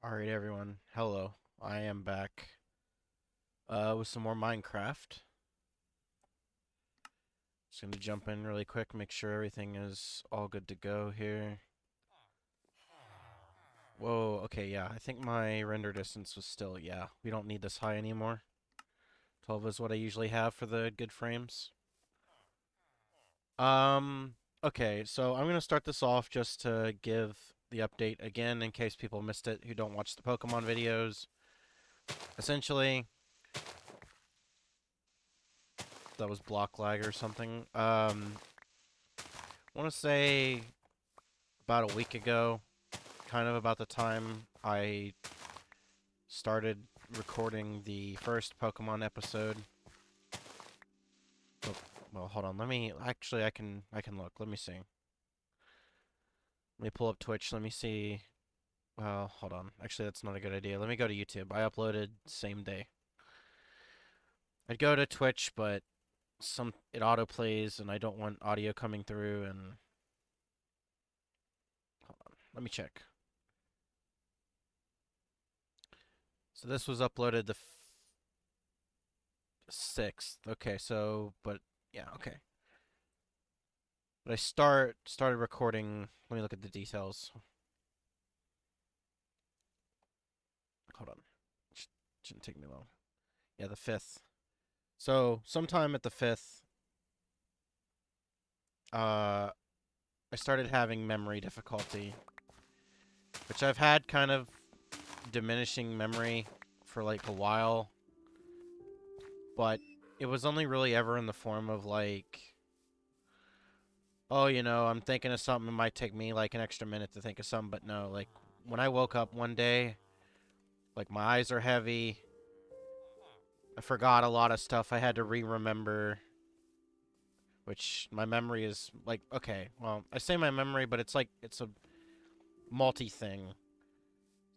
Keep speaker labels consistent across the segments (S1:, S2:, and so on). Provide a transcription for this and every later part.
S1: Alright everyone, hello. I am back with some more Minecraft. Just gonna jump in really quick, make sure everything is all good to go here. Whoa, okay, yeah, I think my render distance was still, yeah, we don't need this high anymore. 12 is what I usually have for the good frames. Um, okay, so I'm gonna start this off just to give the update again in case people missed it who don't watch the Pokemon videos. Essentially, that was block lag or something. I want to say about a week ago, kind of about the time I started recording the first Pokemon episode. Oh, well, hold on. Let me actually I can look. Let me see. Let me pull up Twitch. Let me see. Well, hold on. Actually, that's not a good idea. Let me go to YouTube. I uploaded same day. I'd go to Twitch, but it autoplays and I don't want audio coming through and hold on. Let me check. So this was uploaded the 6th. Okay, so but yeah, okay. But I started recording. Let me look at the details. Hold on. Shouldn't take me long. Yeah, the 5th. So sometime at the 5th, I started having memory difficulty, which I've had kind of diminishing memory for like a while, but it was only really ever in the form of like, oh, I'm thinking of something. It might take me like an extra minute to think of something, but no, like when I woke up one day, like my eyes are heavy. I forgot a lot of stuff I had to re-remember, which my memory is like, okay, well, I say my memory, but it's like, it's a multi-thing.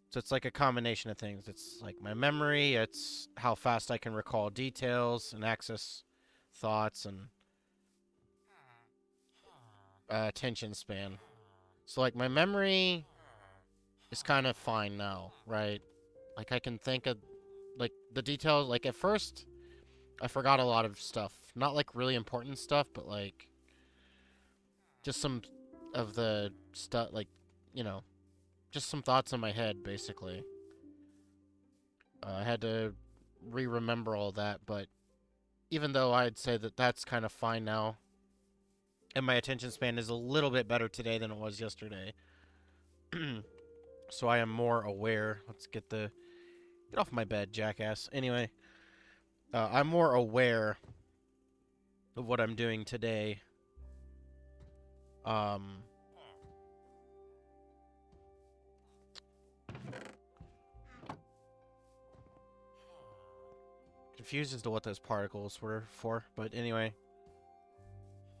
S1: So it's like a combination of things. It's like my memory, it's how fast I can recall details and access thoughts and attention span. So like my memory is kind of fine now, right? Like I can think of like the details. Like at first, I forgot a lot of stuff. Not like really important stuff, but like just some of the stuff, like, you know, just some thoughts in my head, basically. I had to re-remember all that, but even though I'd say that that's kind of fine now, and my attention span is a little bit better today than it was yesterday, so I am more aware. Let's get off my bed, jackass. Anyway, I'm more aware of what I'm doing today. Um, Confused as to what those particles were for, but anyway.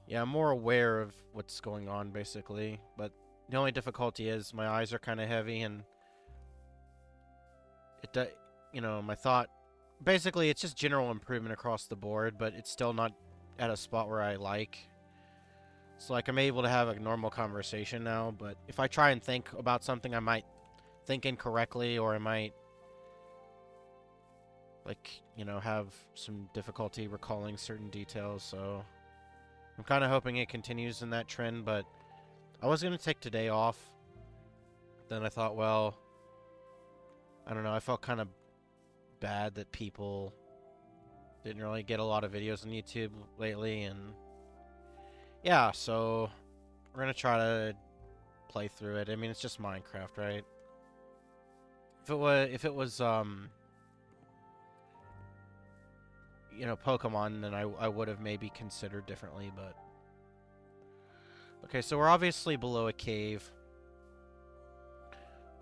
S1: Yeah, I'm more aware of what's going on, basically. But the only difficulty is my eyes are kind of heavy, and my thought. Basically, it's just general improvement across the board, but it's still not at a spot where I like. So, like, I'm able to have a normal conversation now, but if I try and think about something, I might think incorrectly, or I might, like, have some difficulty recalling certain details, so I'm kind of hoping it continues in that trend, but I was going to take today off. Then I thought, well, I don't know, I felt kind of bad that people didn't really get a lot of videos on YouTube lately, and yeah, so we're going to try to play through it. I mean, it's just Minecraft, right? If it was Pokemon, then I would have maybe considered differently, but okay, so we're obviously below a cave.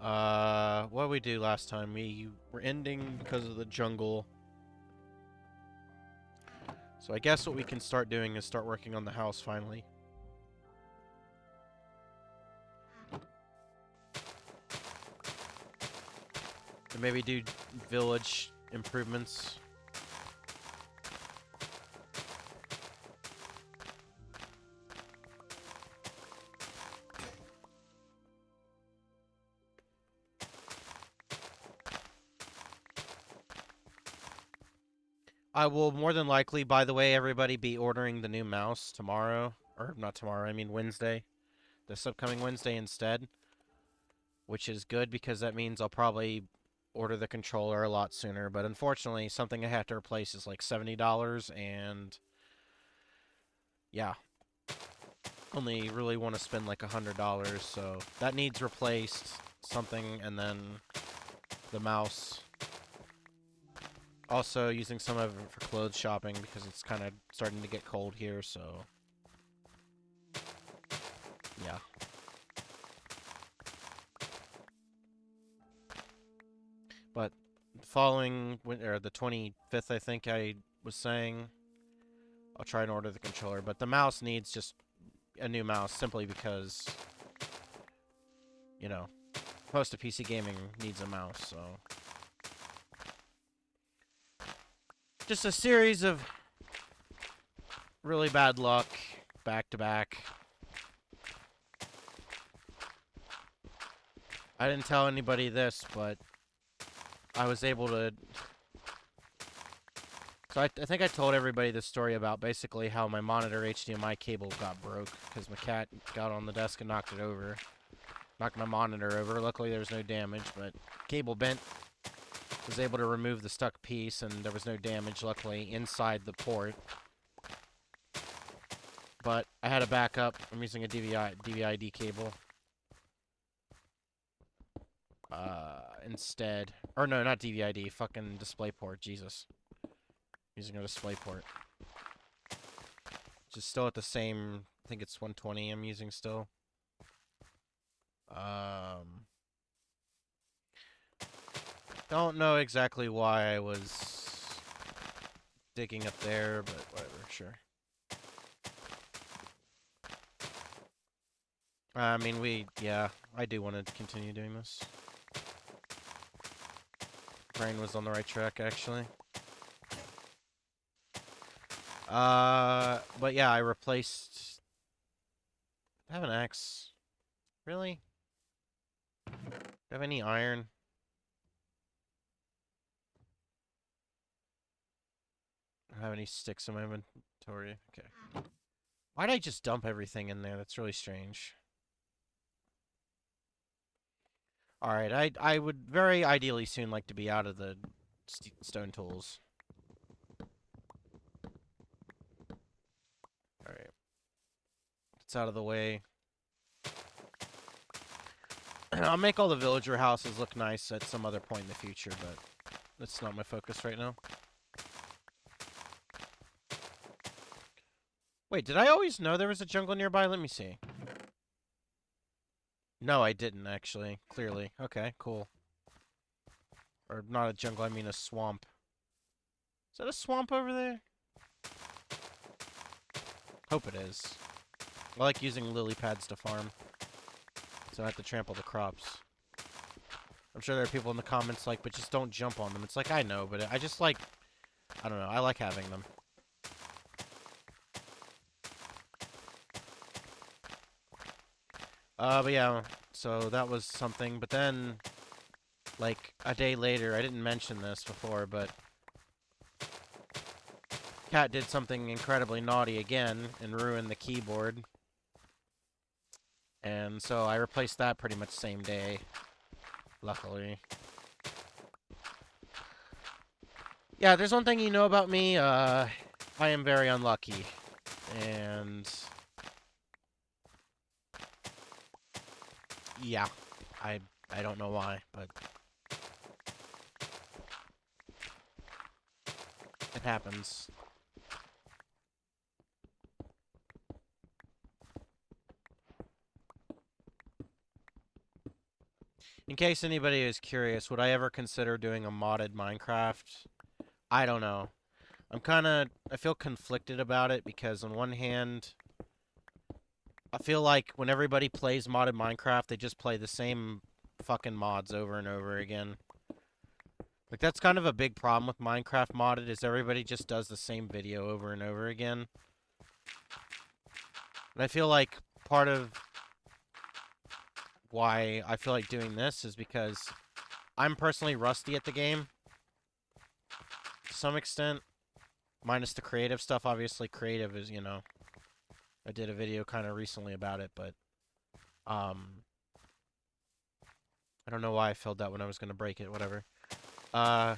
S1: What did we do last time? We were ending because of the jungle. So I guess what we can start doing is start working on the house finally. And maybe do village improvements. I will more than likely, by the way, everybody be ordering the new mouse tomorrow. Or not tomorrow, I mean Wednesday. This upcoming Wednesday instead. Which is good because that means I'll probably order the controller a lot sooner. But unfortunately, something I have to replace is like $70, and yeah, only really want to spend like $100, so that needs replaced something, and then the mouse. Also using some of it for clothes shopping because it's kind of starting to get cold here, so yeah. But following or the 25th, I think I was saying, I'll try and order the controller, but the mouse needs just a new mouse simply because, you know, most of PC gaming needs a mouse, so just a series of really bad luck back to back. I didn't tell anybody this, but I was able to. So I think I told everybody this story about basically how my monitor HDMI cable got broke because my cat got on the desk and knocked it over. Knocked my monitor over. Luckily there was no damage, but cable bent. Was able to remove the stuck piece and there was no damage, luckily, inside the port. But I had a backup. I'm using a DVI-D cable. Instead. Or no, not DVI-D. Fucking DisplayPort. Jesus. Using a DisplayPort. Just still at the same. I think it's 120 I'm using still. Don't know exactly why I was digging up there, but whatever, sure. I mean, yeah, I do want to continue doing this. Brain was on the right track, actually. But yeah, I replaced... I have an axe. Really? Do I have any iron? I don't have any sticks in my inventory. Okay. Why'd I just dump everything in there? That's really strange. Alright, I would very ideally soon like to be out of the stone tools. Alright. It's out of the way. I'll make all the villager houses look nice at some other point in the future, but that's not my focus right now. Wait, did I always know there was a jungle nearby? Let me see. No, I didn't, actually. Clearly. Okay, cool. Or not a jungle, I mean a swamp. Is that a swamp over there? Hope it is. I like using lily pads to farm. So I have to trample the crops. I'm sure there are people in the comments like, but just don't jump on them. It's like, I know, but I just like... I don't know, I like having them. But yeah, so that was something. But then, like, a day later, I didn't mention this before, but... Cat did something incredibly naughty again and ruined the keyboard. And so I replaced that pretty much same day. Luckily. Yeah, there's one thing you know about me. I am very unlucky. And... yeah. I don't know why, but... it happens. In case anybody is curious, would I ever consider doing a modded Minecraft? I don't know. I feel conflicted about it because on one hand, I feel like when everybody plays modded Minecraft, they just play the same fucking mods over and over again. Like, that's kind of a big problem with Minecraft modded, is everybody just does the same video over and over again. And I feel like part of why I feel like doing this is because I'm personally rusty at the game. To some extent. Minus the creative stuff, obviously. Creative is, you know, I did a video kind of recently about it, but um, I don't know why I filled that when I was gonna break it. Whatever. Uh,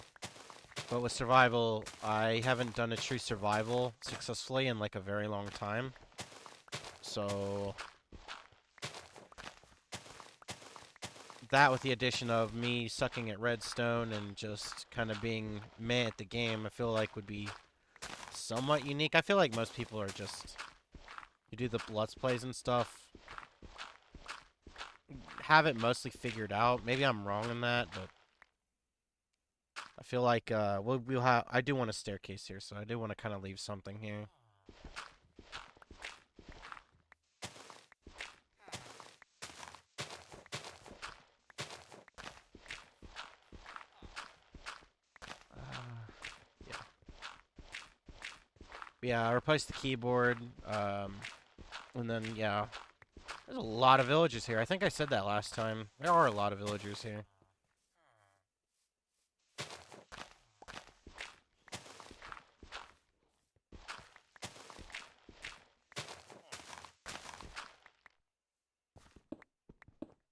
S1: but with survival, I haven't done a true survival successfully in like a very long time. So that, with the addition of me sucking at redstone and just kind of being meh at the game, I feel like would be somewhat unique. I feel like most people are just, you do the Let's Plays and stuff, have it mostly figured out. Maybe I'm wrong in that, but I feel like we'll have. I do want a staircase here, so I do want to kind of leave something here. Yeah, yeah. I replaced the keyboard, and then yeah, there's a lot of villagers here. I think I said that last time. There are a lot of villagers here.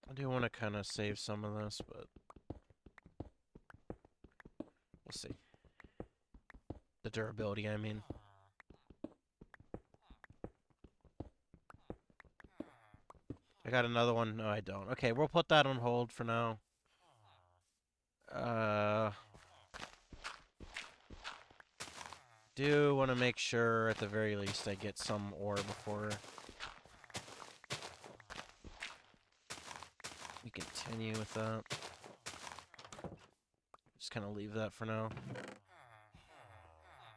S1: I do want to kind of save some of this, but we'll see. The durability, I mean. I got another one. No, I don't. Okay, we'll put that on hold for now. Uh, do want to make sure, at the very least, I get some ore before we continue with that. Just kind of leave that for now.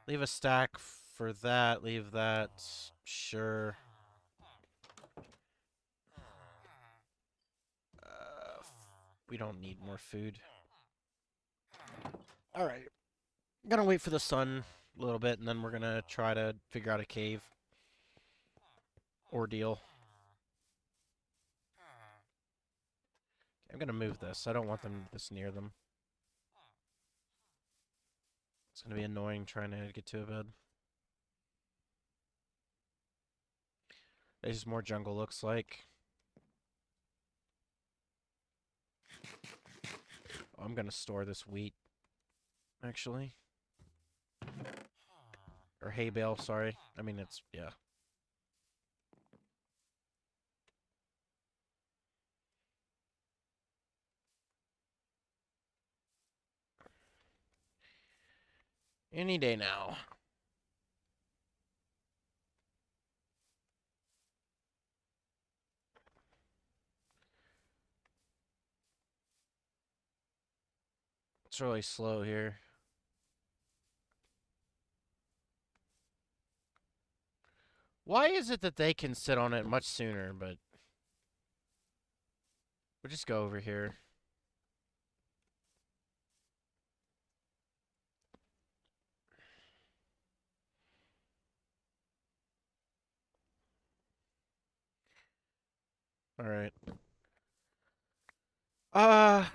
S1: Leave a stack for that. Leave that. Sure. We don't need more food. Alright. Gonna wait for the sun a little bit, and then we're gonna try to figure out a cave ordeal. I'm gonna move this. I don't want them this near them. It's gonna be annoying trying to get to a bed. This is more jungle looks like. Oh, I'm gonna store this wheat, actually. Or hay bale, sorry. I mean, it's, yeah. Any day now. It's really slow here. Why is it that they can sit on it much sooner, but we'll just go over here. Alright.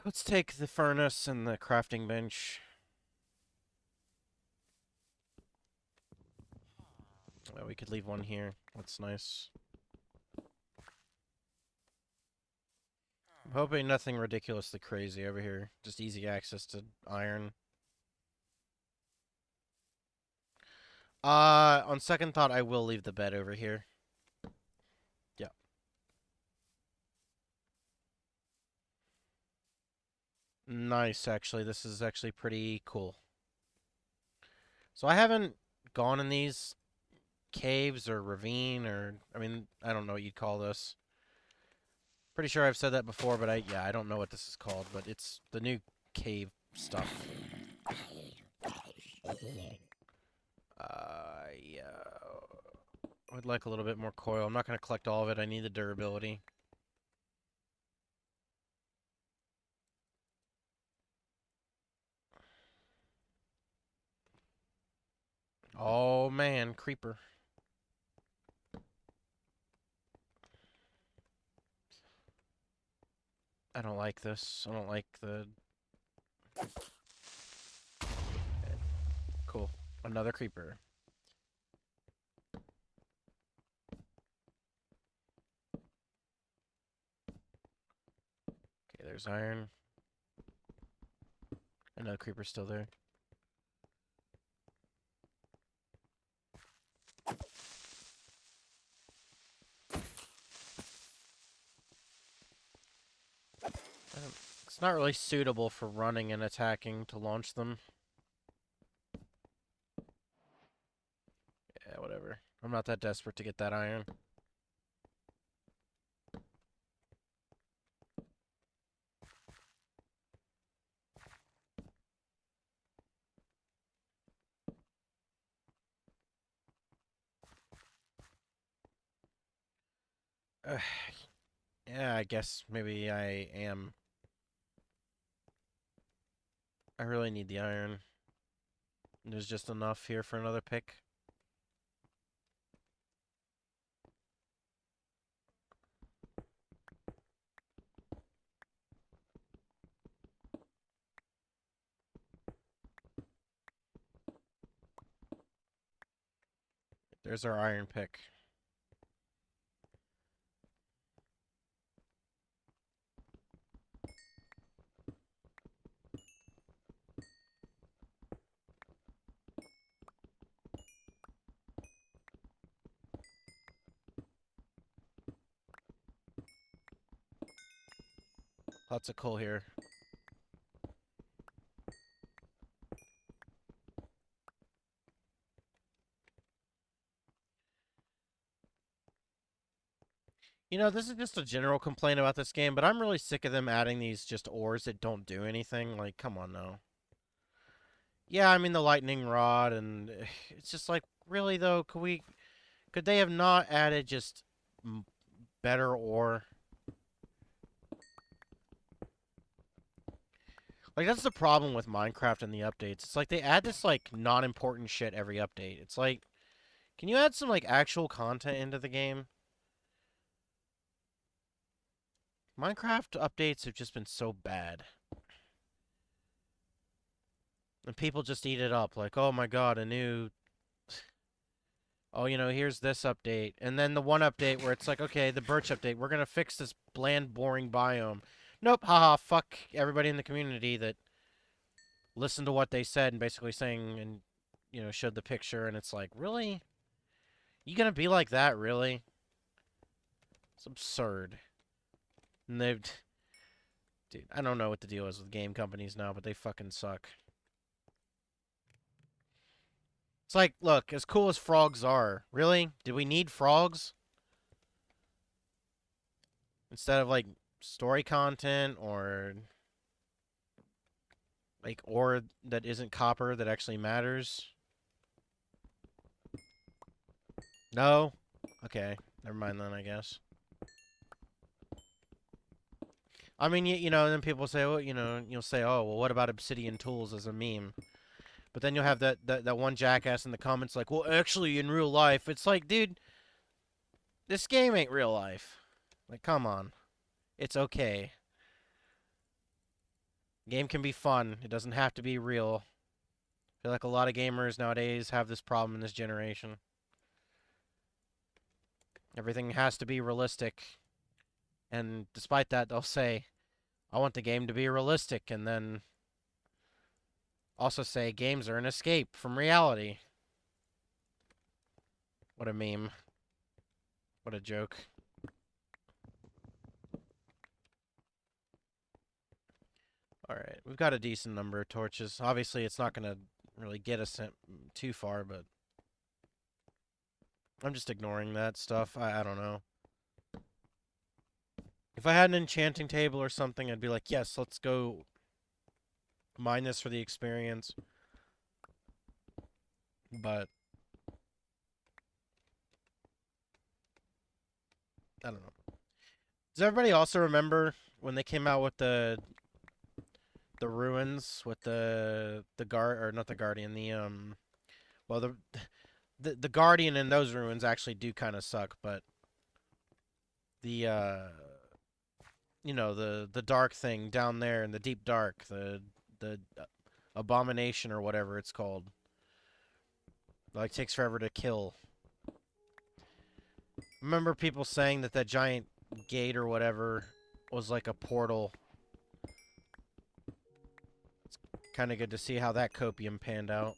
S1: Let's take the furnace and the crafting bench. Oh, we could leave one here. That's nice. I'm hoping nothing ridiculously crazy over here. Just easy access to iron. On second thought, I will leave the bed over here. Yeah. Nice, actually. This is actually pretty cool. So I haven't gone in these caves or ravine or, I mean, I don't know what you'd call this. Pretty sure I've said that before, but yeah, I don't know what this is called, but it's the new cave stuff. Yeah. I would like a little bit more coil. I'm not going to collect all of it. I need the durability. Oh, man. Creeper. I don't like this. I don't like the... Cool. Another creeper. Okay, there's iron. I know the creeper's still there. It's not really suitable for running and attacking to launch them. Yeah, whatever. I'm not that desperate to get that iron. Yeah, I guess maybe I am. I really need the iron. There's just enough here for another pick. There's our iron pick. Lots of coal here. You know, this is just a general complaint about this game, but I'm really sick of them adding these just ores that don't do anything. Like, come on now. Yeah, I mean the lightning rod, and it's just like, really though, could they have not added just better ore? Like that's the problem with Minecraft and the updates. It's like they add this like non-important shit every update. It's like, can you add some like actual content into the game? Minecraft updates have just been so bad. And people just eat it up like, "Oh my god, a new oh, you know, here's this update." And then the one update where it's like, "Okay, the birch update. We're going to fix this bland boring biome." Nope, haha, fuck everybody in the community that listened to what they said and basically saying and showed the picture and it's like, "Really? You going to be like that, really?" It's absurd. And they've dude, I don't know what the deal is with game companies now, but they fucking suck. It's like, look, as cool as frogs are, really? Did we need frogs? Instead of, like, story content or, like, ore that isn't copper that actually matters? No? Okay. Never mind then, I guess. I mean, then people say, well, you'll say, oh, well, what about obsidian tools as a meme? But then you'll have that one jackass in the comments like, well, actually, in real life, it's like, dude, this game ain't real life. Like, come on. It's okay. Game can be fun. It doesn't have to be real. I feel like a lot of gamers nowadays have this problem in this generation. Everything has to be realistic. And despite that, they'll say, I want the game to be realistic. And then also say games are an escape from reality. What a meme. What a joke. Alright, we've got a decent number of torches. Obviously, it's not going to really get us too far, but I'm just ignoring that stuff. I don't know. If I had an enchanting table or something, I'd be like, yes, let's go mine this for the experience. But I don't know. Does everybody also remember when they came out with the ruins with the guard or not the guardian, well the guardian in those ruins actually do kind of suck, but the the dark thing down there in the deep dark, the abomination or whatever it's called, like takes forever to kill. Remember people saying that that giant gate or whatever was like a portal Kind of good to see how that copium panned out.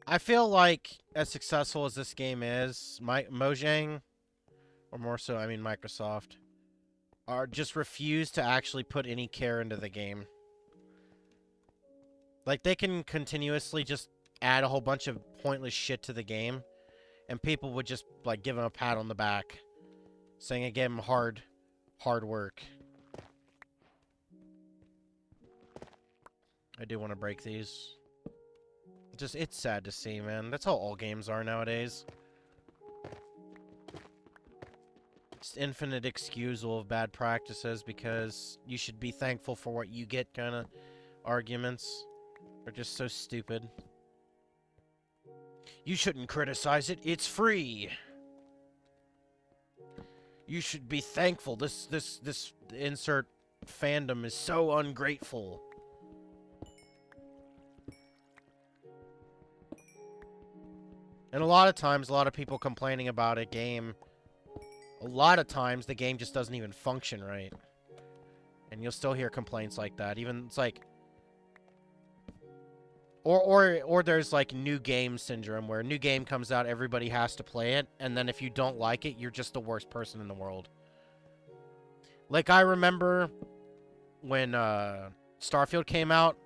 S1: I feel like, as successful as this game is, Mojang, or more so, I mean Microsoft, are just refuse to actually put any care into the game. Like, they can continuously just add a whole bunch of pointless shit to the game, and people would just, like, give them a pat on the back, saying it gave them hard work. I do want to break these. It's sad to see, man. That's how all games are nowadays. Just infinite excusal of bad practices because you should be thankful for what you get kind of arguments are just so stupid. You shouldn't criticize it. It's free. You should be thankful. This insert fandom is so ungrateful. And a lot of times, a lot of people complaining about a game, a lot of times the game just doesn't even function right. And you'll still hear complaints like that. Even, it's like... Or there's, like, new game syndrome, where a new game comes out, everybody has to play it, and then if you don't like it, you're just the worst person in the world. Like, I remember when, Starfield came out,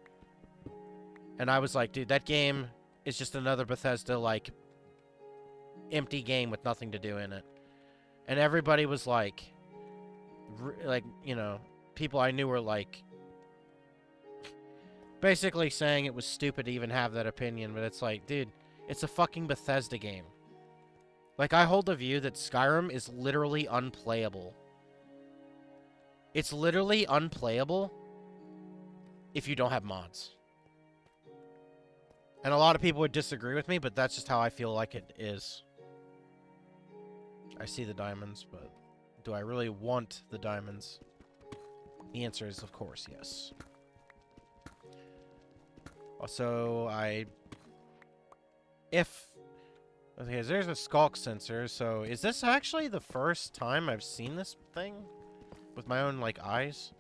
S1: and I was like, dude, that game is just another Bethesda, like, empty game with nothing to do in it. And everybody was like, you know, people I knew were like, basically saying it was stupid to even have that opinion, but it's like, dude, it's a fucking Bethesda game. Like, I hold the view that Skyrim is literally unplayable. It's literally unplayable if you don't have mods. And a lot of people would disagree with me, but that's just how I feel like it is. I see the diamonds, but do I really want the diamonds? The answer is, of course, yes. Also, okay, there's a skulk sensor, so is this actually the first time I've seen this thing? With my own, like, eyes?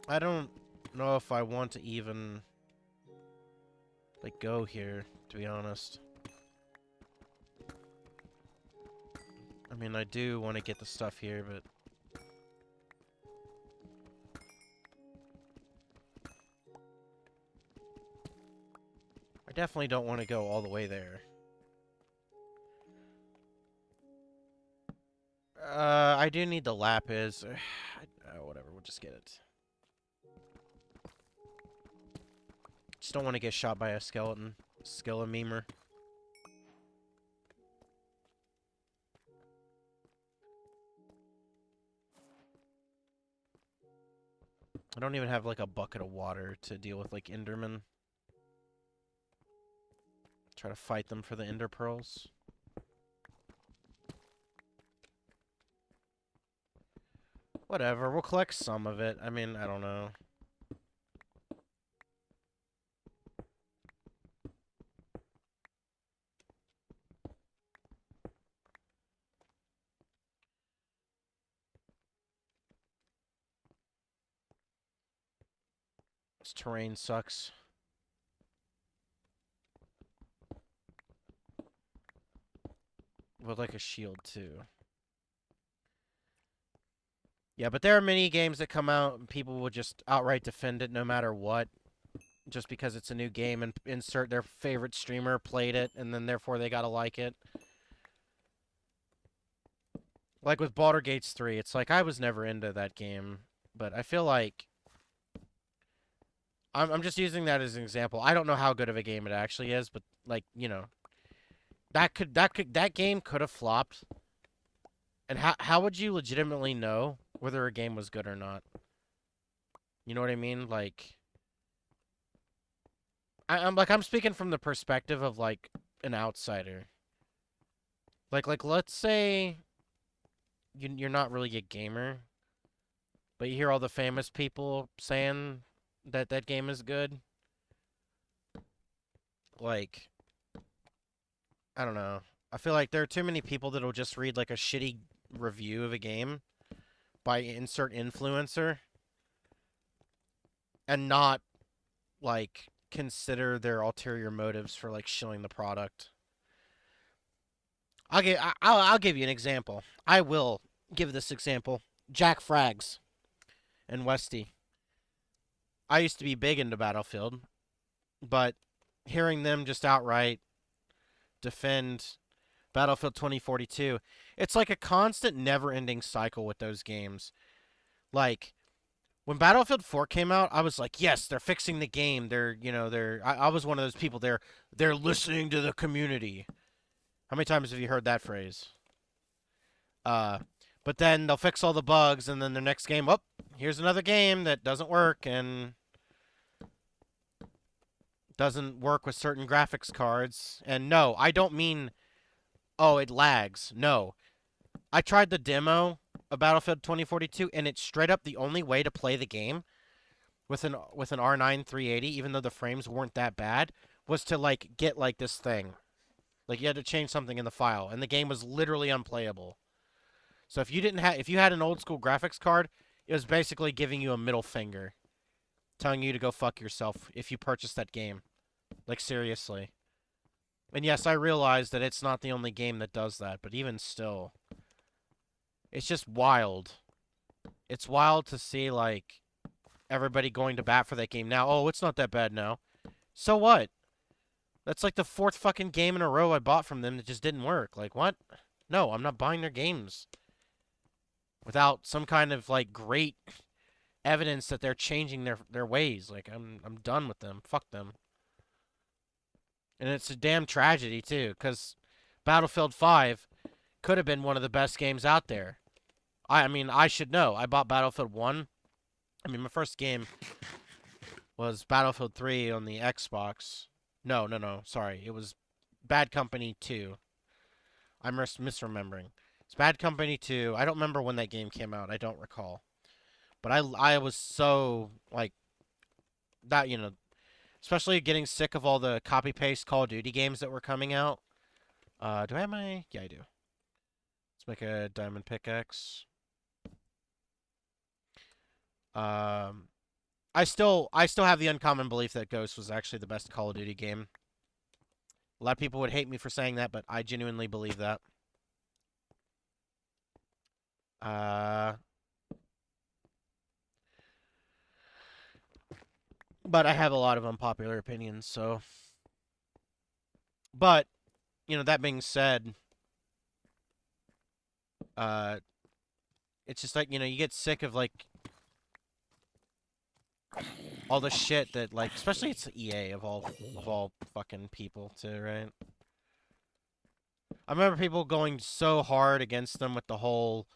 S1: I don't know if I want to even... like, go here, to be honest. I mean, I do want to get the stuff here, but... I definitely don't want to go all the way there. I do need the lapis. Whatever, we'll just get it. Just don't want to get shot by a skeleton. Skelememer. I don't even have, like, a bucket of water to deal with, like, Endermen. Try to fight them for the Ender Pearls. Whatever, we'll collect some of it. I mean, I don't know. This terrain sucks. Would like a shield, too. Yeah, but there are many games that come out and people will just outright defend it no matter what. Just because it's a new game and insert their favorite streamer played it and then therefore they gotta like it. Like with Baldur's Gate 3, it's like I was never into that game, but I feel like I'm just using that as an example. I don't know how good of a game it actually is, but like, you know, that game could have flopped. And how would you legitimately know whether a game was good or not? You know what I mean? Like I'm speaking from the perspective of like an outsider. Like let's say you're not really a gamer, but you hear all the famous people saying that that game is good. Like, I don't know. I feel like there are too many people that'll just read like a shitty review of a game by insert influencer and not like consider their ulterior motives for like shilling the product. I'll give you an example. I will give this example. Jack Frags and Westy. I used to be big into Battlefield, but hearing them just outright defend Battlefield 2042, it's like a constant never-ending cycle with those games. Like when Battlefield 4 came out, I was like, yes, they're fixing the game. I was one of those people. They're listening to the community. How many times have you heard that phrase? Uh, but then they'll fix all the bugs, and then the next game, oh, here's another game that doesn't work and doesn't work with certain graphics cards. And no, I don't mean, oh, it lags. No. I tried the demo of Battlefield 2042, and it's straight up the only way to play the game with an R9 380, even though the frames weren't that bad, was to like get like this thing. Like you had to change something in the file, and the game was literally unplayable. So if you had an old school graphics card, it was basically giving you a middle finger, telling you to go fuck yourself if you purchased that game. Like seriously. And yes, I realize that it's not the only game that does that, but even still, it's just wild. It's wild to see like everybody going to bat for that game now. Oh, it's not that bad now. So what? That's like the fourth fucking game in a row I bought from them that just didn't work. Like what? No, I'm not buying their games without some kind of like great evidence that they're changing their ways. Like I'm done with them. Fuck them. And it's a damn tragedy too, because Battlefield 5 could have been one of the best games out there. I mean, I should know. I bought Battlefield 1. I mean, my first game was Battlefield 3 on the Xbox. No, no, no. Sorry. It was Bad Company 2. I'm misremembering. It's Bad Company 2. I don't remember when that game came out. I don't recall. But I was so, like, that, especially getting sick of all the copy paste Call of Duty games that were coming out. Do I have my? Yeah, I do. Let's make a diamond pickaxe. Um, I still have the uncommon belief that Ghost was actually the best Call of Duty game. A lot of people would hate me for saying that, but I genuinely believe that. Uh, but I have a lot of unpopular opinions, so. But that being said, uh, it's just like you get sick of like all the shit that like, especially it's EA of all fucking people too, right? I remember people going so hard against them with the whole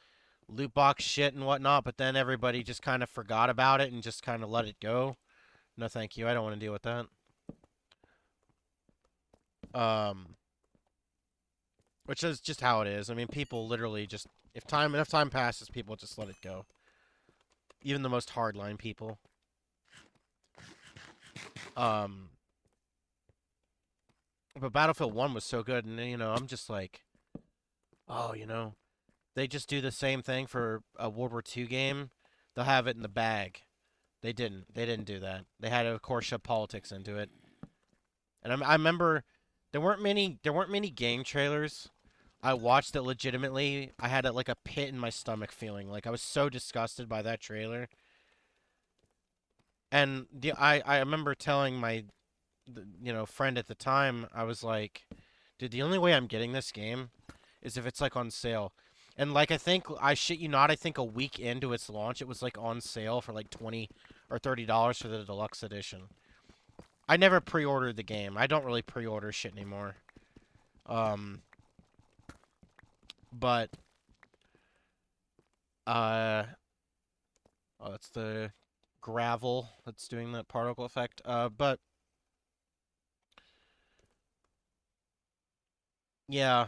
S1: loot box shit and whatnot, but then everybody just kind of forgot about it and just kind of let it go. No, thank you. I don't want to deal with that. Um, which is just how it is. I mean, people literally just if enough time passes, people just let it go. Even the most hardline people. Um, but Battlefield 1 was so good, and I'm just like, oh, they just do the same thing for a World War II game. They'll have it in the bag. They didn't. They didn't do that. They had to, of course, shove politics into it. And I remember there weren't many game trailers I watched that legitimately I had like a pit in my stomach feeling. Like I was so disgusted by that trailer. And I remember telling my friend at the time, I was like, dude, the only way I'm getting this game is if it's like on sale. And like I shit you not, I think a week into its launch it was like on sale for like 20 or $30 for the deluxe edition. I never pre-ordered the game. I don't really pre-order shit anymore. Um but uh oh, that's the gravel that's doing that particle effect. But yeah,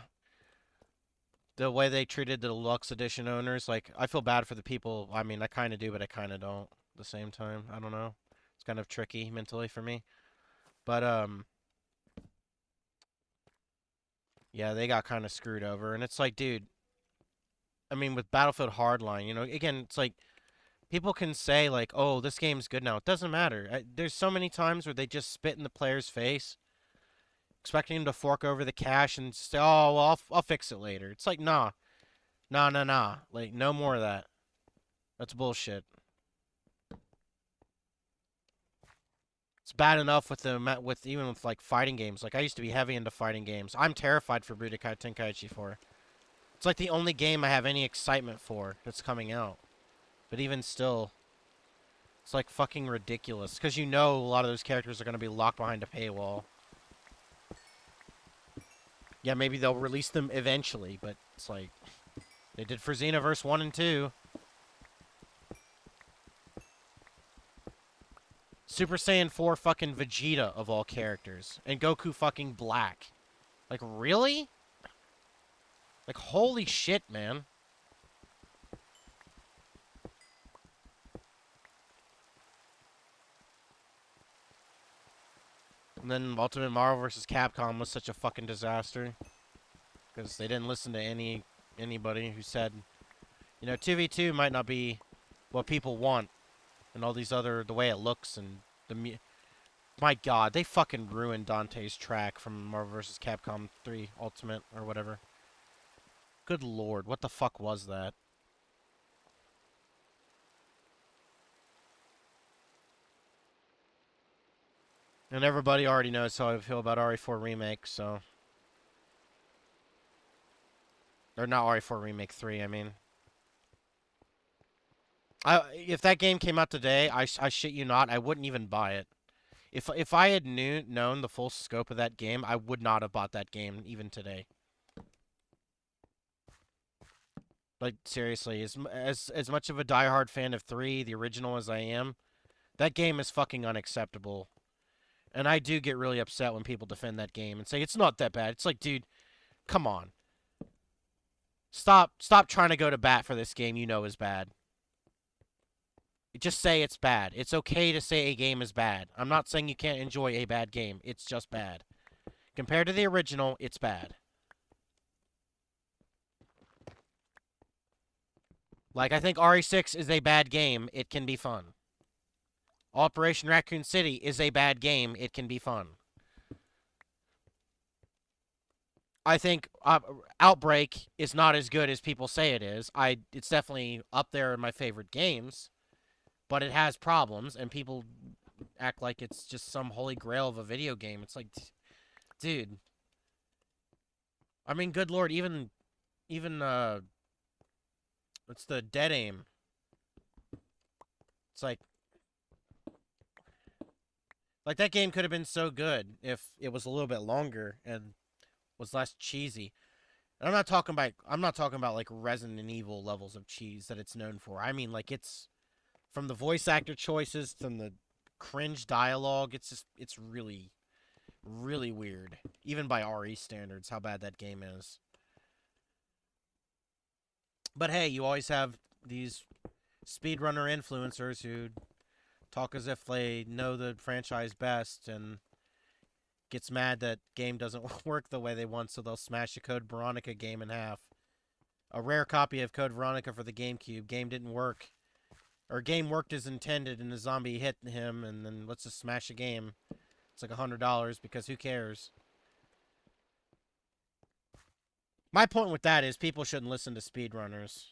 S1: the way they treated the deluxe edition owners, like I feel bad for the people. I mean, I kind of do, but I kind of don't at the same time. I don't know. It's kind of tricky mentally for me. But Yeah, they got kind of screwed over. And it's like, dude, I mean, with Battlefield Hardline, again, it's like people can say like, "Oh, this game's good now." It doesn't matter. There's so many times where they just spit in the player's face, expecting him to fork over the cash and say, "Oh, well, I'll fix it later." It's like, nah, nah, nah, nah. Like, no more of that. That's bullshit. It's bad enough with even with like fighting games. Like I used to be heavy into fighting games. I'm terrified for Budokai Tenkaichi 4. It's like the only game I have any excitement for that's coming out. But even still, it's like fucking ridiculous because you know a lot of those characters are going to be locked behind a paywall. Yeah, maybe they'll release them eventually, but it's like they did for Xenoverse 1 and 2. Super Saiyan 4 fucking Vegeta of all characters. And Goku fucking Black. Like, really? Like, holy shit, man. And then Ultimate Marvel vs. Capcom was such a fucking disaster. Because they didn't listen to anybody who said, 2v2 might not be what people want. And all these the way it looks and my god, they fucking ruined Dante's track from Marvel vs. Capcom 3 Ultimate or whatever. Good lord, what the fuck was that? And everybody already knows how I feel about RE4 Remake, so... Or not RE4 Remake 3, I mean. If that game came out today, I shit you not, I wouldn't even buy it. If I had known the full scope of that game, I would not have bought that game even today. Like seriously, as much of a diehard fan of 3, the original, as I am, that game is fucking unacceptable. And I do get really upset when people defend that game and say it's not that bad. It's like, dude, come on. Stop trying to go to bat for this game you know is bad. Just say it's bad. It's okay to say a game is bad. I'm not saying you can't enjoy a bad game. It's just bad. Compared to the original, it's bad. Like, I think RE6 is a bad game. It can be fun. Operation Raccoon City is a bad game. It can be fun. I think Outbreak is not as good as people say it is. It's definitely up there in my favorite games, but it has problems, and people act like it's just some holy grail of a video game. It's like, dude. I mean, good lord, even it's the Dead Aim. It's like that game could have been so good if it was a little bit longer and was less cheesy. And I'm not talking about like Resident Evil levels of cheese that it's known for. I mean like it's from the voice actor choices from the cringe dialogue, it's really really weird. Even by RE standards how bad that game is. But hey, you always have these speedrunner influencers who talk as if they know the franchise best and gets mad that game doesn't work the way they want, so they'll smash a Code Veronica game in half. A rare copy of Code Veronica for the GameCube. Game didn't work. Or game worked as intended and the zombie hit him, and then let's just smash a game. It's like $100 because who cares? My point with that is people shouldn't listen to speedrunners.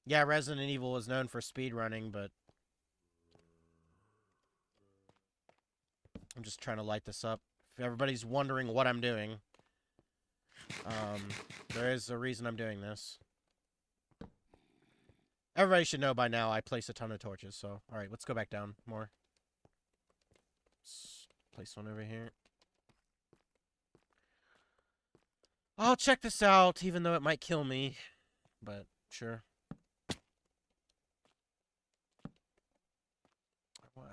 S1: Yeah, Resident Evil is known for speedrunning, but I'm just trying to light this up. If everybody's wondering what I'm doing, um, there is a reason I'm doing this. Everybody should know by now I place a ton of torches, so... Alright, let's go back down more. Let's place one over here. I'll check this out, even though it might kill me. But, sure.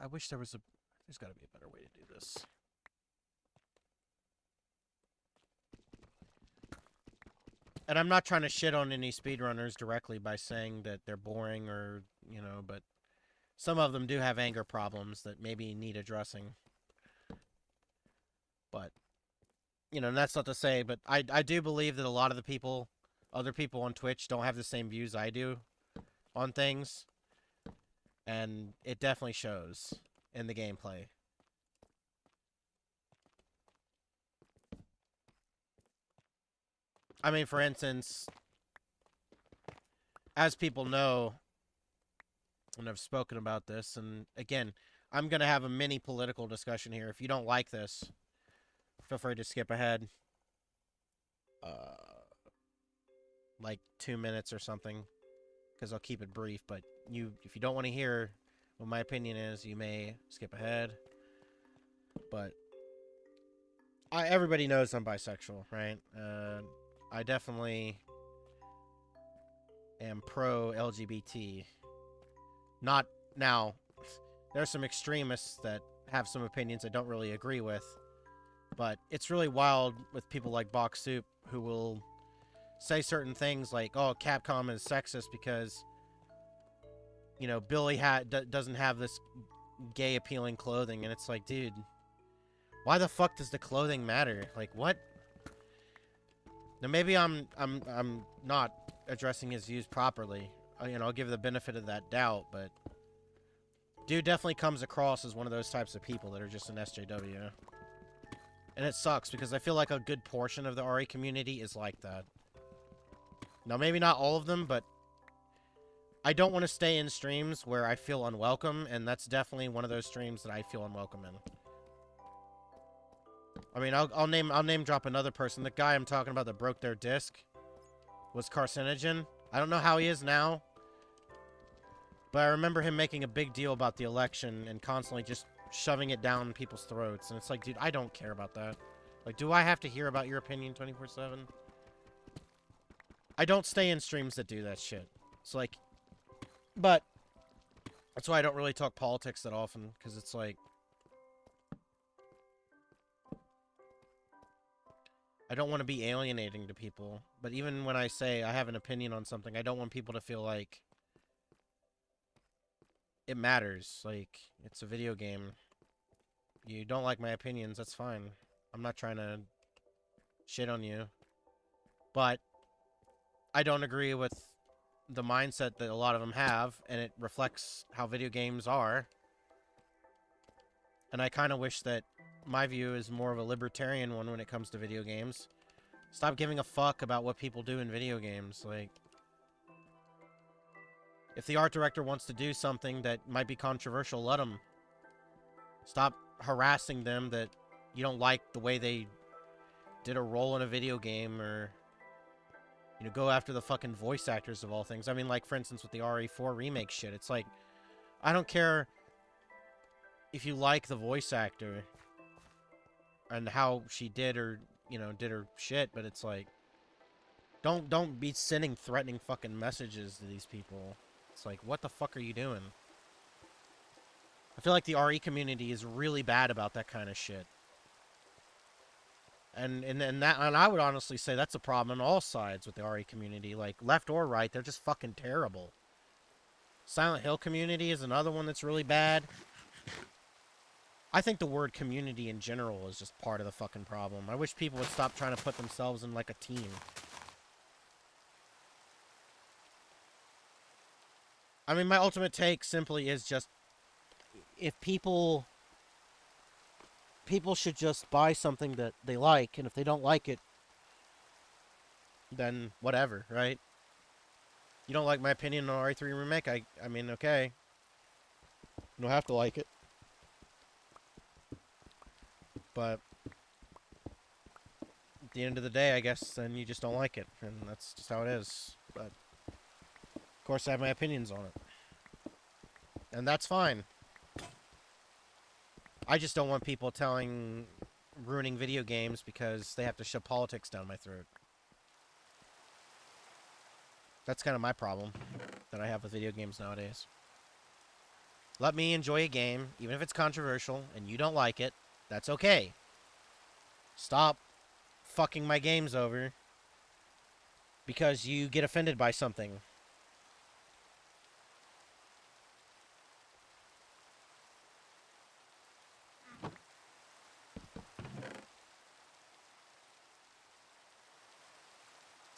S1: I wish there was a... There's gotta be a better way to do this. And I'm not trying to shit on any speedrunners directly by saying that they're boring or, but some of them do have anger problems that maybe need addressing. But You know, and that's not to say, but I do believe that a lot of the people, other people on Twitch, don't have the same views I do on things, and it definitely shows in the gameplay. I mean, for instance, as people know, and I've spoken about this, and again, I'm going to have a mini political discussion here. If you don't like this, feel free to skip ahead. Like 2 minutes or something, because I'll keep it brief. But if you don't want to hear what my opinion is, you may skip ahead. But everybody knows I'm bisexual, right? I definitely am pro LGBT. Not now. There's some extremists that have some opinions I don't really agree with, but it's really wild with people like Box Soup who will say certain things like, "Oh, Capcom is sexist because you know Billy doesn't have this gay appealing clothing," and it's like, dude, why the fuck does the clothing matter? Like, what? Now maybe I'm not addressing his views properly. You know, I'll give the benefit of that doubt, but dude definitely comes across as one of those types of people that are just an SJW. And it sucks because I feel like a good portion of the RE community is like that. Now, maybe not all of them, but I don't want to stay in streams where I feel unwelcome, and that's definitely one of those streams that I feel unwelcome in. I mean, I'll name drop another person. The guy I'm talking about that broke their disc was Carcinogen. I don't know how he is now, but I remember him making a big deal about the election and constantly just shoving it down people's throats. And it's like, dude, I don't care about that. Like, do I have to hear about your opinion 24/7? I don't stay in streams that do that shit. It's like, but that's why I don't really talk politics that often, because it's like, I don't want to be alienating to people. But even when I say I have an opinion on something, I don't want people to feel like it matters. Like, it's a video game. You don't like my opinions, that's fine. I'm not trying to shit on you. But I don't agree with the mindset that a lot of them have, and it reflects how video games are. And I kind of wish that my view is more of a libertarian one when it comes to video games. Stop giving a fuck about what people do in video games. Like, if the art director wants to do something that might be controversial, let them. Stop harassing them that you don't like the way they did a role in a video game, or, you know, go after the fucking voice actors of all things. I mean, like, for instance, with the RE4 remake shit, it's like, I don't care if you like the voice actor and how she did her, you know, did her shit, but it's like, don't be sending threatening fucking messages to these people. It's like, what the fuck are you doing? I feel like the RE community is really bad about that kind of shit. And I would honestly say that's a problem on all sides with the RE community, like left or right. They're just fucking terrible. Silent Hill community is another one that's really bad. I think the word community in general is just part of the fucking problem. I wish people would stop trying to put themselves in like a team. I mean, my ultimate take simply is just, if people should just buy something that they like, and if they don't like it, then whatever, right? You don't like my opinion on RE3 Remake? I mean, okay. You don't have to like it. But at the end of the day, I guess, then you just don't like it. And that's just how it is. But, of course, I have my opinions on it. And that's fine. I just don't want people ruining video games because they have to shove politics down my throat. That's kind of my problem that I have with video games nowadays. Let me enjoy a game, even if it's controversial, and you don't like it. That's okay. Stop fucking my games over because you get offended by something.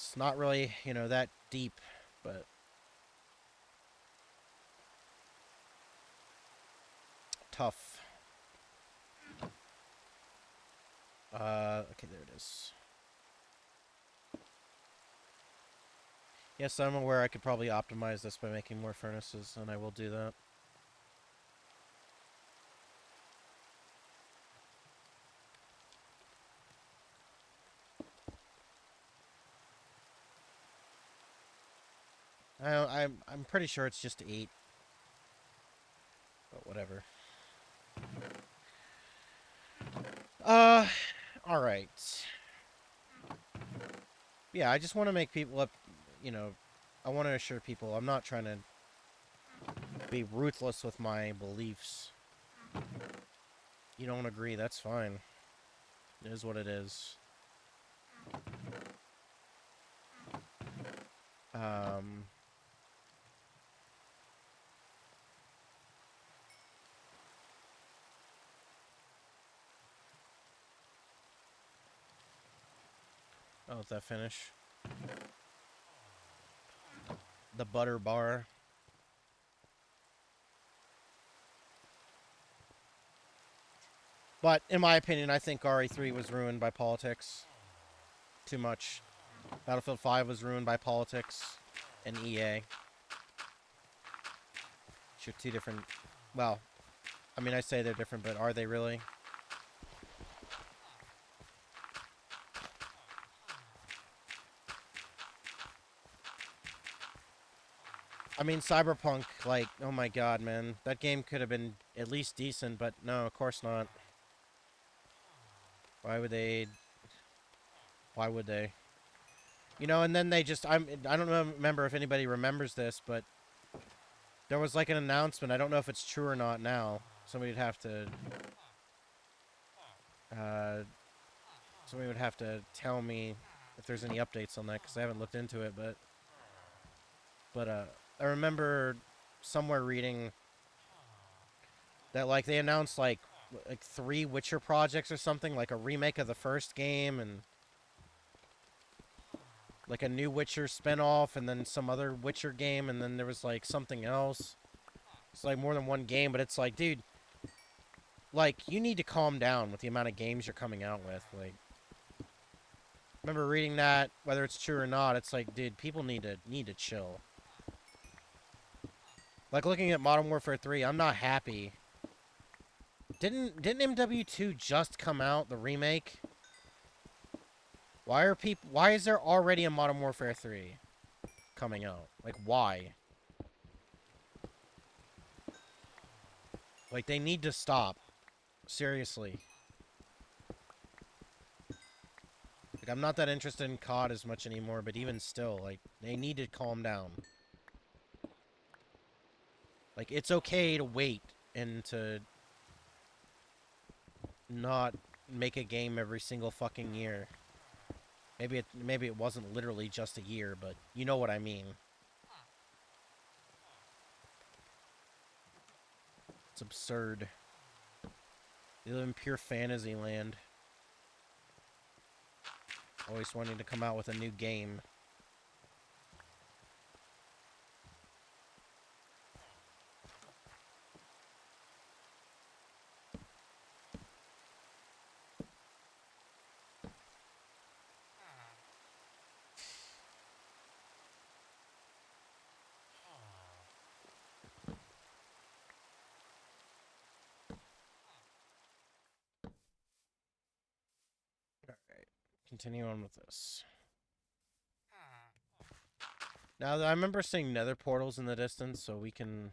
S1: It's not really, you know, that deep, but tough. Okay, there it is. Yes, I'm aware I could probably optimize this by making more furnaces, and I will do that. I'm pretty sure it's just 8. But whatever. Alright. Yeah, I just want to make people up, you know, I want to assure people I'm not trying to be ruthless with my beliefs. You don't agree, that's fine. It is what it is. Um... Oh, let that finish. The butter bar. But, in my opinion, I think RE3 was ruined by politics. Too much. Battlefield 5 was ruined by politics and EA. Shoot, two different... Well, I mean, I say they're different, but are they really? I mean, Cyberpunk, like, oh my god, man. That game could have been at least decent, but no, of course not. Why would they... Why would they? You know, and then they just... I don't remember if anybody remembers this, but there was like an announcement. I don't know if it's true or not now. Somebody would have to... somebody would have to tell me if there's any updates on that, because I haven't looked into it, but... I remember somewhere reading that, like, they announced, like 3 Witcher projects or something, like a remake of the first game, and like a new Witcher spinoff, and then some other Witcher game, and then there was, like, something else. It's, like, more than one game, but it's like, dude, like, you need to calm down with the amount of games you're coming out with. Like, I remember reading that, whether it's true or not, it's like, dude, people need to chill. Like, looking at Modern Warfare 3, I'm not happy. Didn't MW2 just come out, the remake? Why is there already a Modern Warfare 3 coming out? Like, why? Like, they need to stop. Seriously. Like, I'm not that interested in COD as much anymore, but even still, like, they need to calm down. Like, it's okay to wait and to not make a game every single fucking year. Maybe it wasn't literally just a year, but you know what I mean. It's absurd. They live in pure fantasy land. Always wanting to come out with a new game. Alright, continue on with this. Now, I remember seeing nether portals in the distance, so we can...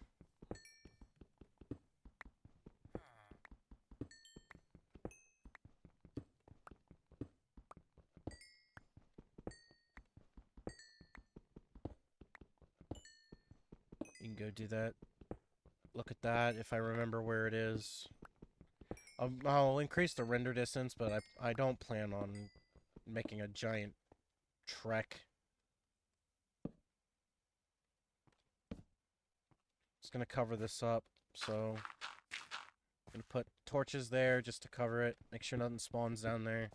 S1: You can go do that. Look at that, if I remember where it is. I'll increase the render distance, but I don't plan on making a giant trek. Just gonna cover this up, so... I'm gonna put torches there just to cover it. Make sure nothing spawns down there.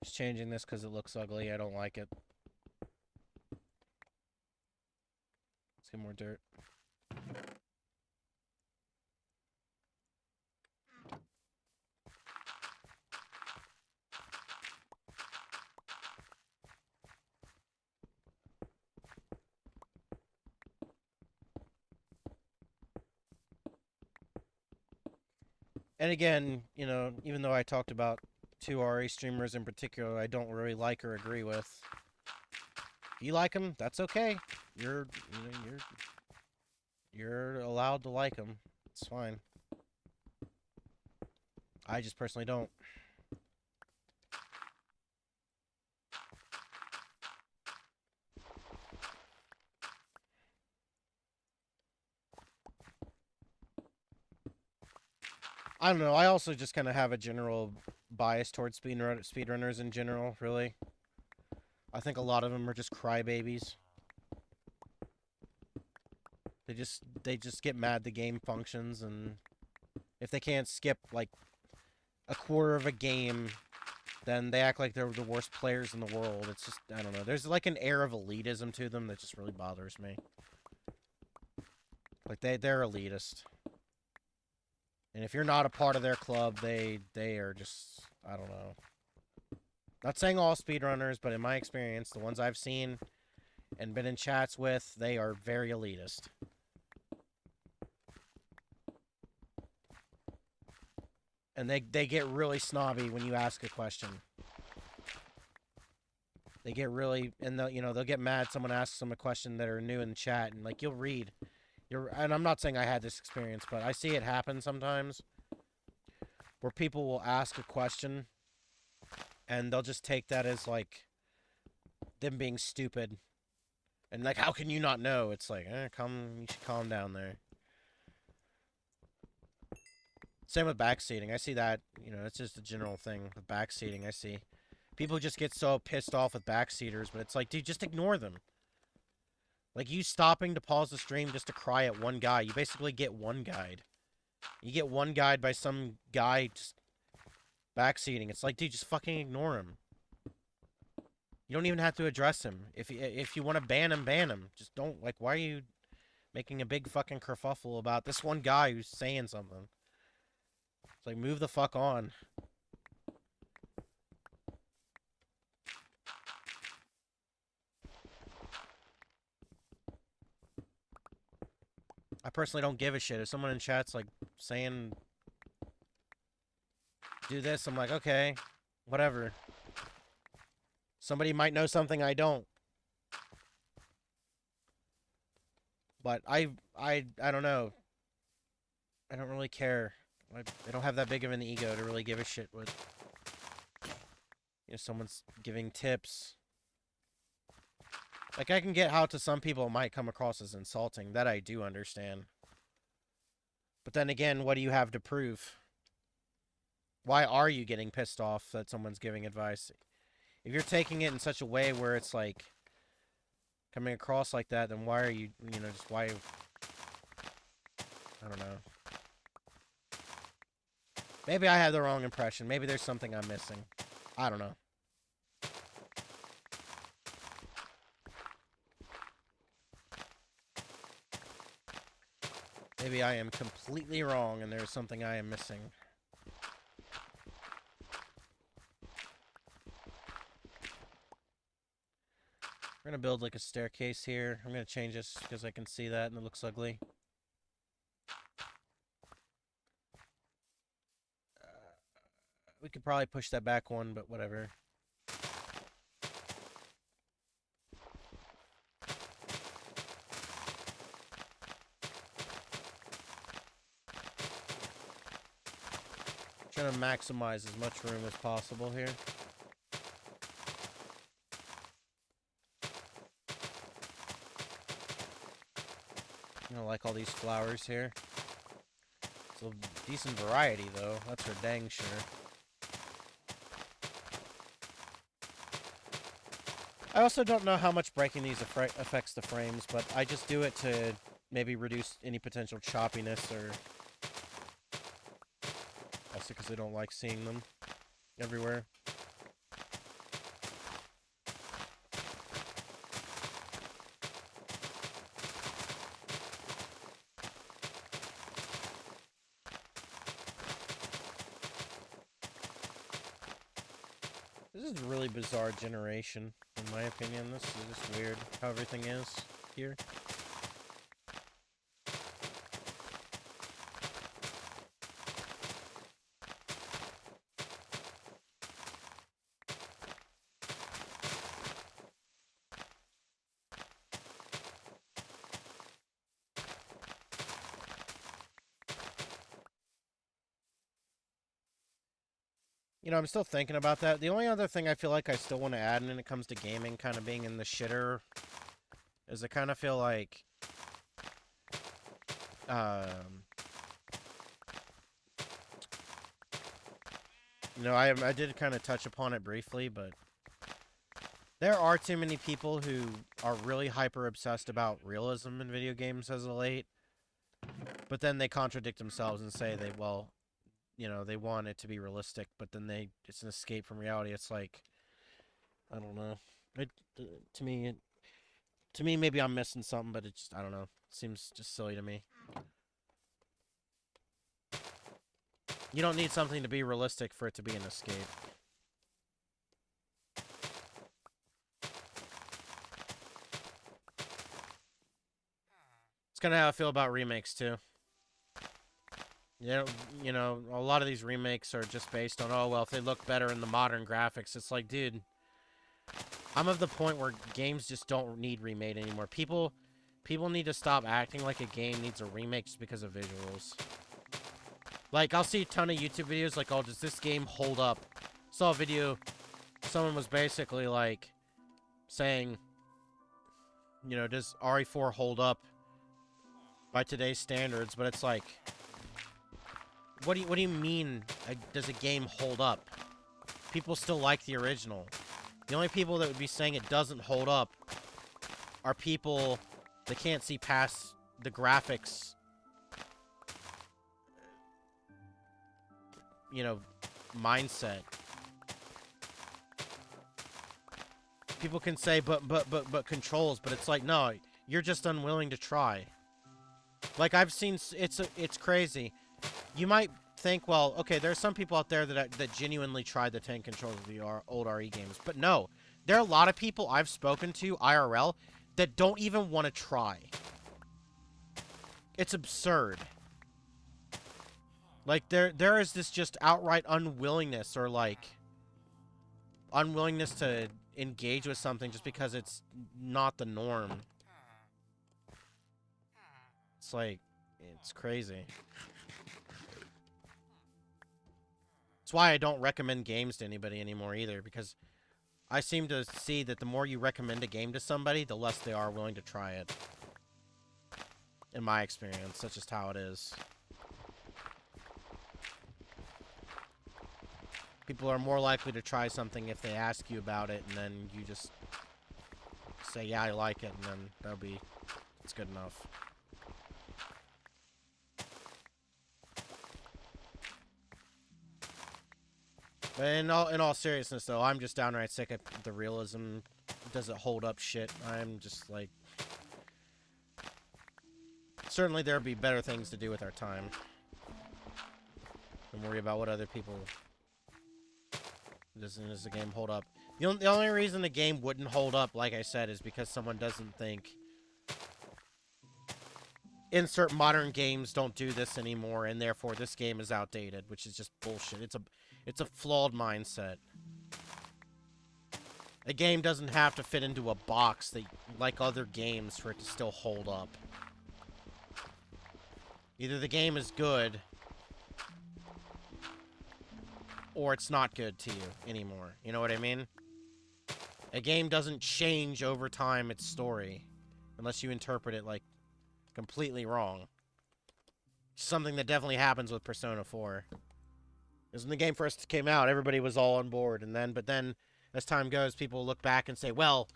S1: Just changing this because it looks ugly. I don't like it. Let's get more dirt. And again, you know, even though I talked about two RE streamers in particular I don't really like or agree with, you like them, that's okay. You're, you know, you're allowed to like them. It's fine. I just personally don't. I don't know. I also just kind of have a general bias towards speedrunners in general, really. I think a lot of them are just crybabies. They just get mad the game functions, and if they can't skip like a quarter of a game, then they act like they're the worst players in the world. It's just, I don't know. There's like an air of elitism to them that just really bothers me. Like they're elitist. And if you're not a part of their club, they are just, I don't know. Not saying all speedrunners, but in my experience, the ones I've seen and been in chats with, they are very elitist. And they get really snobby when you ask a question. They get really, and they'll get mad. Someone asks them a question that are new in the chat, and like you'll read, and I'm not saying I had this experience, but I see it happen sometimes, where people will ask a question, and they'll just take that as like them being stupid, and like, how can you not know? It's like, you should calm down there. Same with backseating. I see that, it's just a general thing with backseating. I see people just get so pissed off with backseaters, but it's like, dude, just ignore them. Like, you stopping to pause the stream just to cry at one guy, you basically get one guide. You get one guide by some guy just backseating. It's like, dude, just fucking ignore him. You don't even have to address him. If you want to ban him, ban him. Just don't, like, why are you making a big fucking kerfuffle about this one guy who's saying something? It's like, move the fuck on. I personally don't give a shit. If someone in chat's like saying do this, I'm like, okay, whatever. Somebody might know something I don't. But I don't know. I don't really care. I don't have that big of an ego to really give a shit what someone's giving tips. Like, I can get how to some people it might come across as insulting. That I do understand. But then again, what do you have to prove? Why are you getting pissed off that someone's giving advice? If you're taking it in such a way where it's like coming across like that, then why are you, just why? I don't know. Maybe I had the wrong impression. Maybe there's something I'm missing. I don't know. Maybe I am completely wrong and there's something I am missing. We're going to build like a staircase here. I'm going to change this because I can see that and it looks ugly. We could probably push that back one, but whatever. Trying to maximize as much room as possible here. Like all these flowers here. It's a decent variety, though. That's for dang sure. I also don't know how much breaking these affects the frames, but I just do it to maybe reduce any potential choppiness, or also because I don't like seeing them everywhere. This is a really bizarre generation, in my opinion. This is just weird how everything is here. You know, I'm still thinking about that. The only other thing I feel like I still want to add when it comes to gaming kind of being in the shitter is I kind of feel like um you know, I did kind of touch upon it briefly, but there are too many people who are really hyper obsessed about realism in video games as of late, but then they contradict themselves and say they, well, you know, they want it to be realistic, but then it's an escape from reality. It's like, I don't know. It to me it, to me maybe I'm missing something, but it just, I don't know. It seems just silly to me. You don't need something to be realistic for it to be an escape. It's kind of how I feel about remakes too. You know, you know, a lot of these remakes are just based on, oh well, if they look better in the modern graphics. It's like, dude, I'm of the point where games just don't need remade anymore. People need to stop acting like a game needs a remake just because of visuals. Like, I'll see a ton of YouTube videos like, oh, does this game hold up? Saw a video, someone was basically like saying, you know, does RE4 hold up by today's standards? But it's like, what do you mean? Does a game hold up? People still like the original. The only people that would be saying it doesn't hold up are people that can't see past the graphics, you know, mindset. People can say, but controls, but it's like, no, you're just unwilling to try. Like, I've seen, it's crazy. You might think, well, okay, there are some people out there that genuinely tried the 10 controls of the old RE games, but no, there are a lot of people I've spoken to IRL that don't even want to try. It's absurd. Like, there is this just outright unwillingness, or like unwillingness to engage with something just because it's not the norm. It's like, it's crazy. That's why I don't recommend games to anybody anymore either, because I seem to see that the more you recommend a game to somebody, the less they are willing to try it. In my experience, that's just how it is. People are more likely to try something if they ask you about it, and then you just say, yeah, I like it, and then it's good enough. But in all seriousness, though, I'm just downright sick of the realism. Does it hold up shit? I'm just like, certainly there would be better things to do with our time than worry about what other people. Does the game hold up? The only reason the game wouldn't hold up, like I said, is because someone doesn't think insert modern games don't do this anymore, and therefore this game is outdated, which is just bullshit. It's a flawed mindset. A game doesn't have to fit into a box that, like other games, for it to still hold up. Either the game is good, or it's not good to you anymore. You know what I mean? A game doesn't change over time its story, unless you interpret it, like, completely wrong. Something that definitely happens with Persona 4. Because when the game first came out, everybody was all on board, but then, as time goes, people look back and say, well,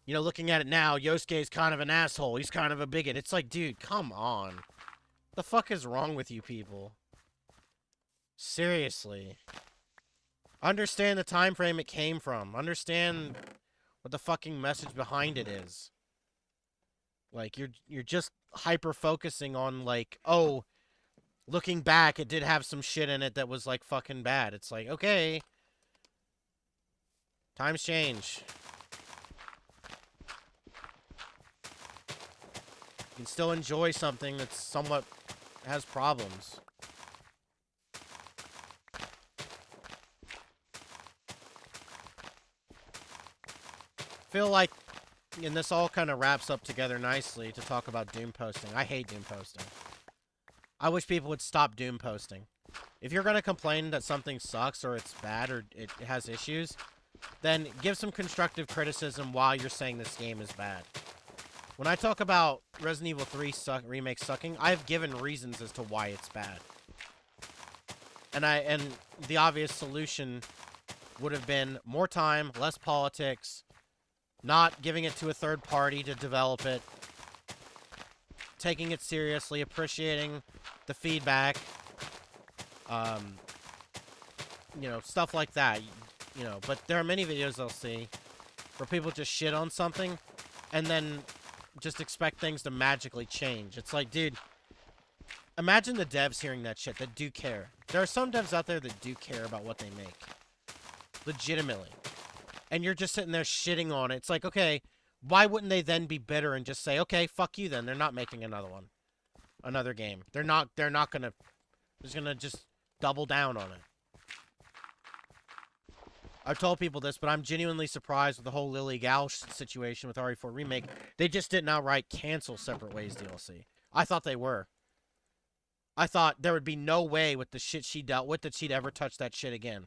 S1: you know, looking at it now, Yosuke's kind of an asshole. He's kind of a bigot. It's like, dude, come on. The fuck is wrong with you people? Seriously. Understand the time frame it came from. Understand what the fucking message behind it is. Like, you're just hyper focusing on, like, oh, looking back, it did have some shit in it that was like fucking bad. It's like, okay, Times change. You can still enjoy something that's somewhat has problems. Feel like, and this all kind of wraps up together nicely to talk about Doom posting. I hate Doom posting. I wish people would stop Doom posting. If you're going to complain that something sucks or it's bad or it has issues, then give some constructive criticism while you're saying this game is bad. When I talk about Resident Evil 3 remake sucking, I've given reasons as to why it's bad. And the obvious solution would have been more time, less politics, not giving it to a third party to develop it, taking it seriously, appreciating the feedback, you know, stuff like that, you know. But there are many videos I'll see where people just shit on something and then just expect things to magically change. It's like, dude, imagine the devs hearing that shit that do care. There are some devs out there that do care about what they make. Legitimately. And you're just sitting there shitting on it. It's like, okay, why wouldn't they then be bitter and just say, okay, fuck you then. They're not making another one. Another game. They're not gonna, just gonna just double down on it. I've told people this, but I'm genuinely surprised with the whole Lily Gal situation with RE4 Remake. They just didn't outright cancel Separate Ways DLC. I thought they were. I thought there would be no way with the shit she dealt with that she'd ever touch that shit again.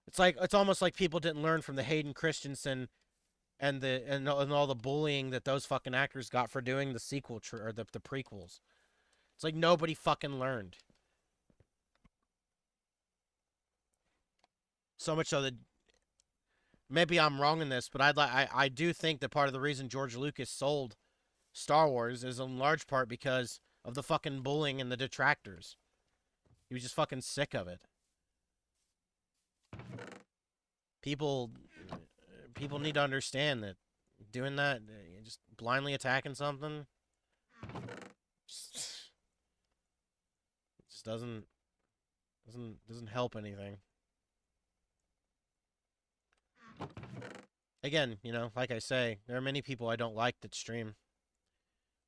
S1: It's like, it's almost like people didn't learn from the Hayden Christensen and all the bullying that those fucking actors got for doing the sequel or the prequels. It's like nobody fucking learned. So much so that maybe I'm wrong in this, but I do think that part of the reason George Lucas sold Star Wars is in large part because of the fucking bullying and the detractors. He was just fucking sick of it. People need to understand that doing that, just blindly attacking something, just doesn't help anything. Again, you know, like I say, there are many people I don't like that stream,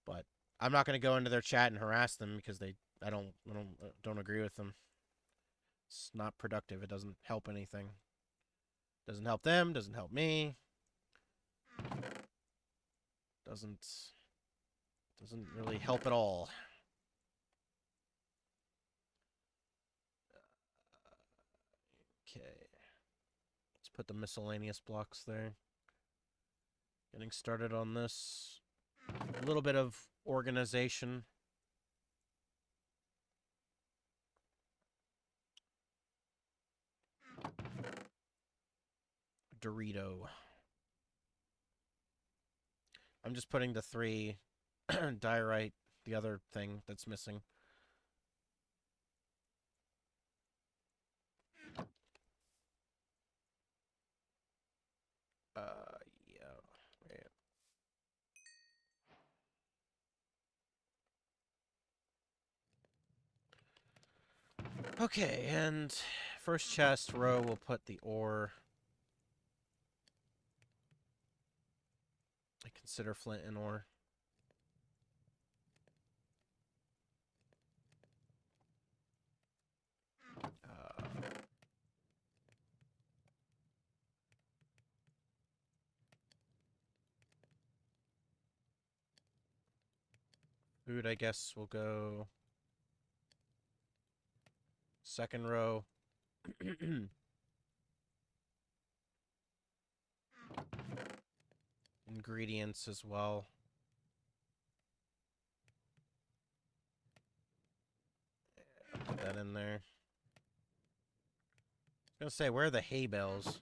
S1: but I'm not going to go into their chat and harass them because I don't agree with them. It's not productive. It doesn't help anything. Doesn't help them. Doesn't help me. Doesn't really help at all. Okay. Let's put the miscellaneous blocks there. Getting started on this. A little bit of organization. Dorito. I'm just putting the 3 diorite, the other thing that's missing. Yeah. Okay, and first chest row, we'll put the ore. I consider flint and ore. Food, I guess, will go second row. Ingredients as well. Put that in there. I was gonna say, where are the hay bales?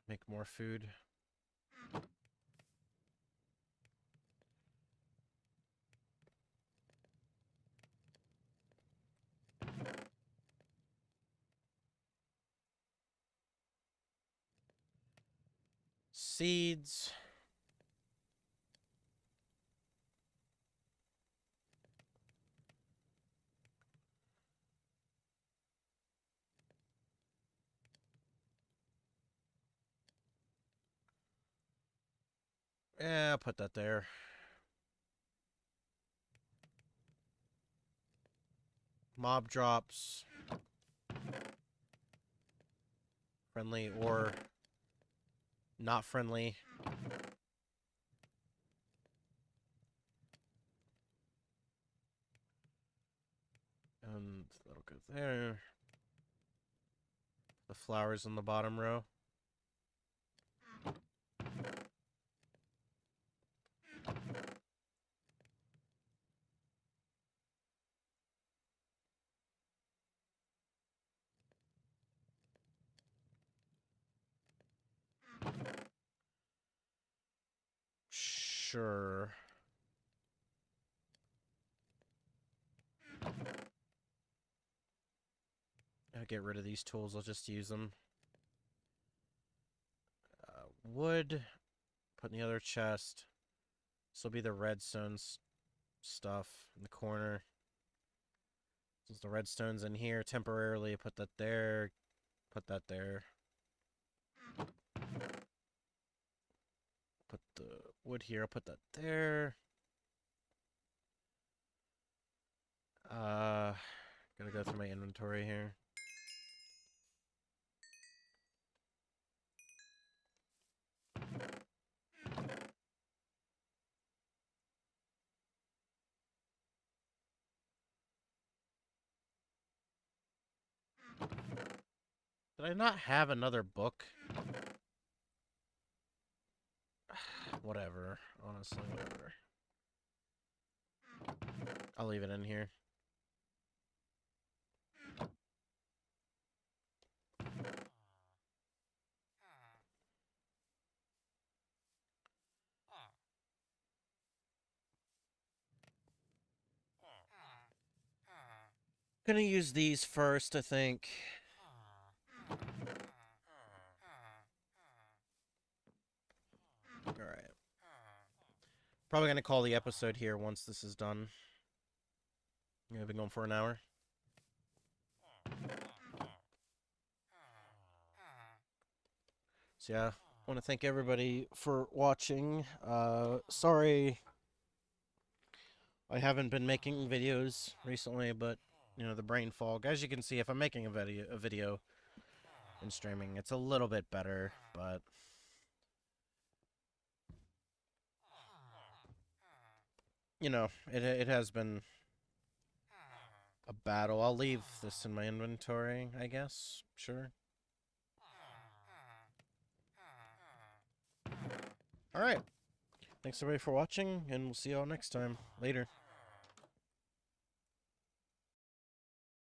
S1: Make more food. seeds. Yeah, I'll put that there. Mob drops. Friendly or not friendly. And that'll go there. The flowers in the bottom row. Sure. I'll get rid of these tools. I'll just use them. Wood. Put in the other chest. This will be the redstone stuff in the corner. Since the redstone's in here temporarily, put that there. Put that there. Put the wood here. I'll put that there. Gotta go through my inventory here. Did I not have another book? Whatever. Honestly, whatever. I'll leave it in here. Gonna use these first, I think. Alright. Probably gonna call the episode here once this is done. I've been going for an hour. So yeah, I want to thank everybody for watching. Sorry I haven't been making videos recently, but you know, the brain fog. As you can see, if I'm making a video and streaming, it's a little bit better, but you know, it has been a battle. I'll leave this in my inventory, I guess. Sure. Alright. Thanks everybody for watching, and we'll see y'all next time. Later.